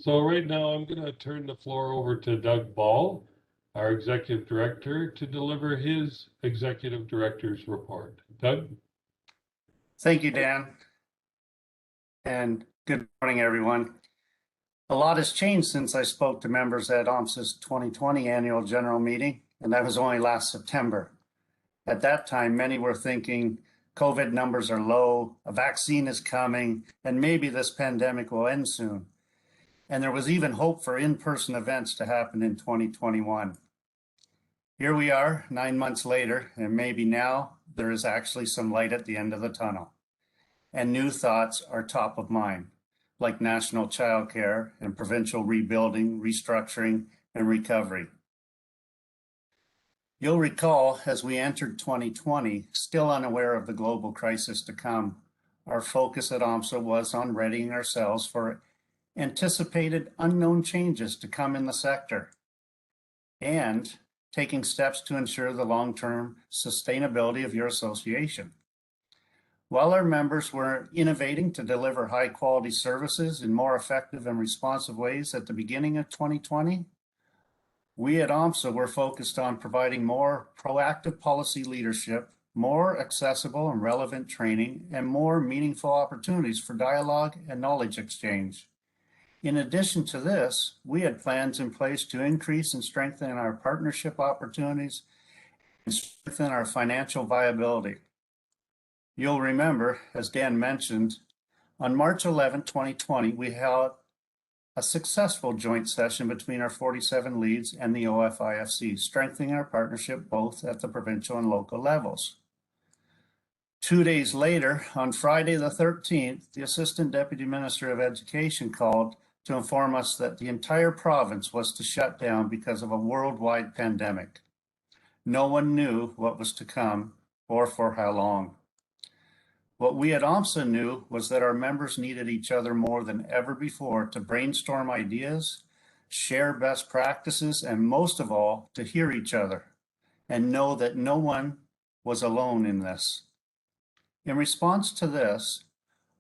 So right now I'm going to turn the floor over to Doug Ball, our Executive Director, to deliver his Executive Director's report. Doug? Thank you, Dan, and good morning, everyone. A lot has changed since I spoke to members at OMSSA's 2020 annual general meeting, and that was only last September. At that time, many were thinking COVID numbers are low, a vaccine is coming, and maybe this pandemic will end soon. And there was even hope for in-person events to happen in 2021. Here we are 9 months later, and maybe now there is actually some light at the end of the tunnel. And new thoughts are top of mind, like national childcare and provincial rebuilding, restructuring, and recovery. You'll recall, as we entered 2020, still unaware of the global crisis to come, our focus at OMSSA was on readying ourselves for anticipated unknown changes to come in the sector and taking steps to ensure the long-term sustainability of your association. While our members were innovating to deliver high-quality services in more effective and responsive ways at the beginning of 2020, we at OMSSA were focused on providing more proactive policy leadership, more accessible and relevant training, and more meaningful opportunities for dialogue and knowledge exchange. In addition to this, we had plans in place to increase and strengthen our partnership opportunities and strengthen our financial viability. You'll remember, as Dan mentioned, on March 11, 2020, we held a successful joint session between our 47 leads and the OFIFC, strengthening our partnership both at the provincial and local levels. 2 days later, on Friday the 13th, the Assistant Deputy Minister of Education called to inform us that the entire province was to shut down because of a worldwide pandemic. No one knew what was to come or for how long. What we at OMSSA knew was that our members needed each other more than ever before to brainstorm ideas, share best practices, and most of all, to hear each other and know that no one was alone in this. In response to this,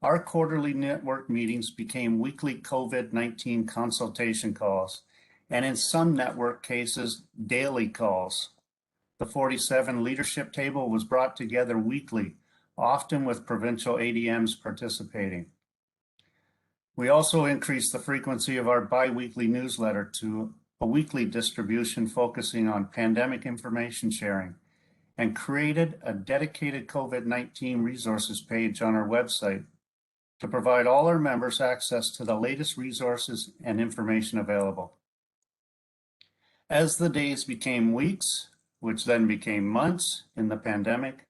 our quarterly network meetings became weekly COVID-19 consultation calls, and in some network cases, daily calls. The 47 leadership table was brought together weekly, often with provincial ADMs participating. We also increased the frequency of our bi-weekly newsletter to a weekly distribution focusing on pandemic information sharing and created a dedicated COVID-19 resources page on our website to provide all our members access to the latest resources and information available. As the days became weeks, which then became months in the pandemic,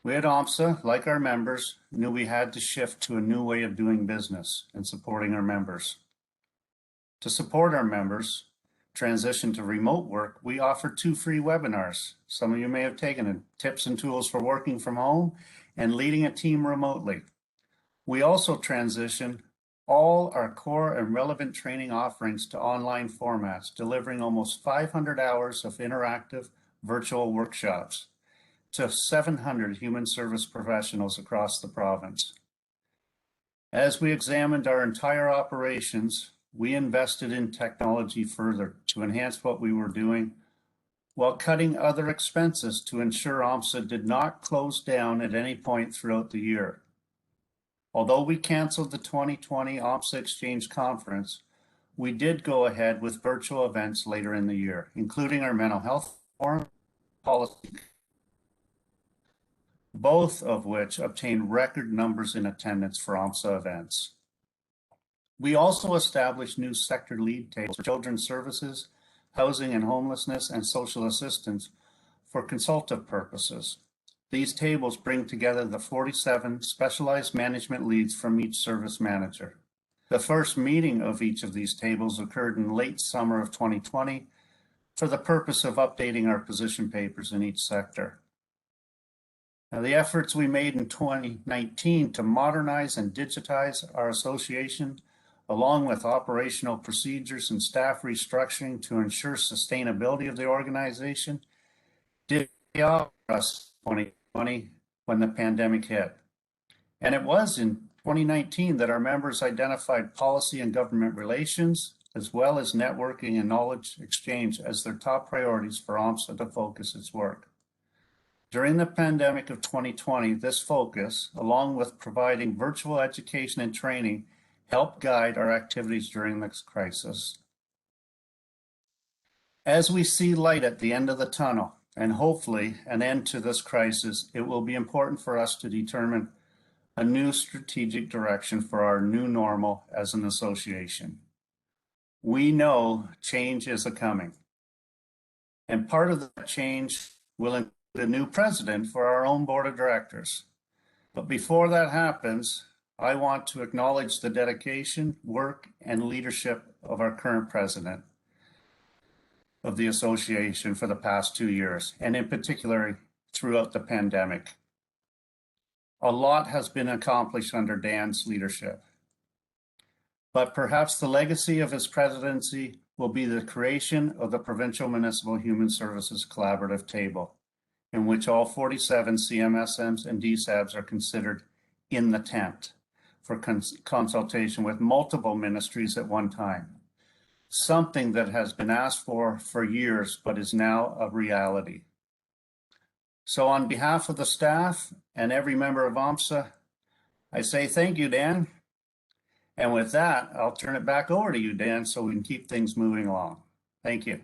we at OMSSA, like our members, knew we had to shift to a new way of doing business and supporting our members. To support our members transition to remote work, we offer 2 free webinars. Some of you may have taken it, tips and tools for working from home and leading a team remotely. We also transitioned all our core and relevant training offerings to online formats, delivering almost 500 hours of interactive virtual workshops to 700 human service professionals across the province. As we examined our entire operations, we invested in technology further to enhance what we were doing while cutting other expenses to ensure OMSSA did not close down at any point throughout the year. Although we canceled the 2020 OMSSA Exchange Conference, we did go ahead with virtual events later in the year, including our mental health forum, policy, both of which obtained record numbers in attendance for OMSSA events. We also established new sector lead tables for children's services, housing and homelessness, and social assistance for consultative purposes. These tables bring together the 47 specialized management leads from each service manager. The first meeting of each of these tables occurred in late summer of 2020 for the purpose of updating our position papers in each sector. Now, the efforts we made in 2019 to modernize and digitize our association, along with operational procedures and staff restructuring to ensure sustainability of the organization, did pay off for us in 2020 when the pandemic hit. And it was in 2019 that our members identified policy and government relations, as well as networking and knowledge exchange as their top priorities for OMSSA to focus its work. During the pandemic of 2020, this focus, along with providing virtual education and training, helped guide our activities during this crisis. As we see light at the end of the tunnel, and hopefully an end to this crisis, it will be important for us to determine a new strategic direction for our new normal as an association. We know change is coming, and part of that change will include a new president for our own board of directors. But before that happens, I want to acknowledge the dedication, work, and leadership of our current president of the association for the past 2 years, and in particular throughout the pandemic. A lot has been accomplished under Dan's leadership, but perhaps the legacy of his presidency will be the creation of the Provincial Municipal Human Services Collaborative Table, in which all 47 CMSMs and DSABs are considered in the tent for consultation with multiple ministries at one time. Something that has been asked for years, but is now a reality. So on behalf of the staff and every member of OMSSA, I say thank you, Dan. And with that, I'll turn it back over to you, Dan, so we can keep things moving along. Thank you.